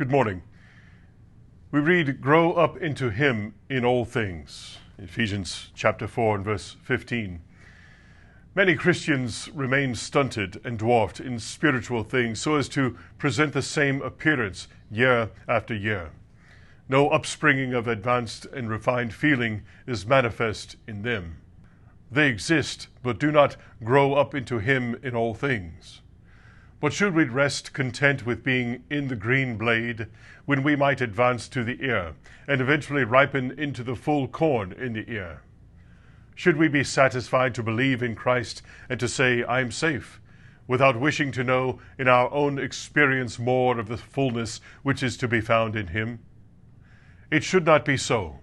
Good morning. We read, grow up into him in all things. Ephesians chapter 4 and verse 15. Many Christians remain stunted and dwarfed in spiritual things so as to present the same appearance year after year. No upspringing of advanced and refined feeling is manifest in them. They exist, but do not grow up into him in all things. But should we rest content with being in the green blade when we might advance to the ear and eventually ripen into the full corn in the ear? Should we be satisfied to believe in Christ and to say, I am safe, without wishing to know in our own experience more of the fullness which is to be found in him? It should not be so.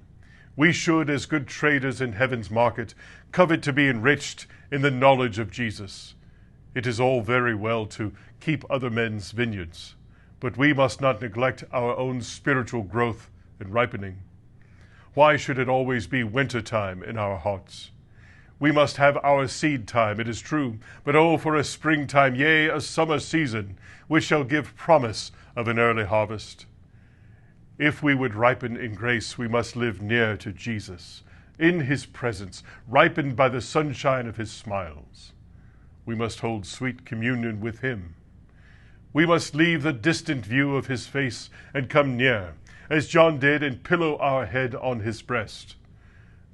We should, as good traders in heaven's market, covet to be enriched in the knowledge of Jesus. It is all very well to keep other men's vineyards, but we must not neglect our own spiritual growth and ripening. Why should it always be winter time in our hearts? We must have our seed time, it is true, but oh, for a springtime, yea, a summer season, which shall give promise of an early harvest. If we would ripen in grace, we must live near to Jesus, in his presence, ripened by the sunshine of his smiles. We must hold sweet communion with him. We must leave the distant view of his face and come near, as John did, and pillow our head on his breast.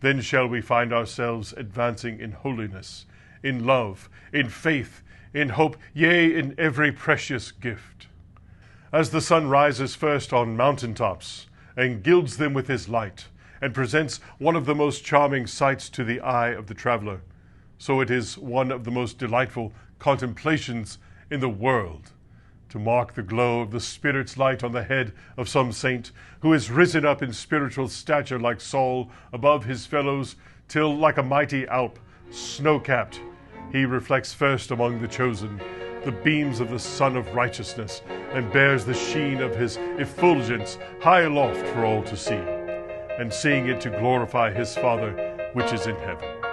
Then shall we find ourselves advancing in holiness, in love, in faith, in hope, yea, in every precious gift. As the sun rises first on mountaintops and gilds them with his light, and presents one of the most charming sights to the eye of the traveler, so it is one of the most delightful contemplations in the world to mark the glow of the Spirit's light on the head of some saint who is risen up in spiritual stature like Saul above his fellows, till like a mighty Alp, snow-capped, he reflects first among the chosen the beams of the Sun of Righteousness, and bears the sheen of his effulgence high aloft for all to see, and seeing it to glorify his Father which is in heaven.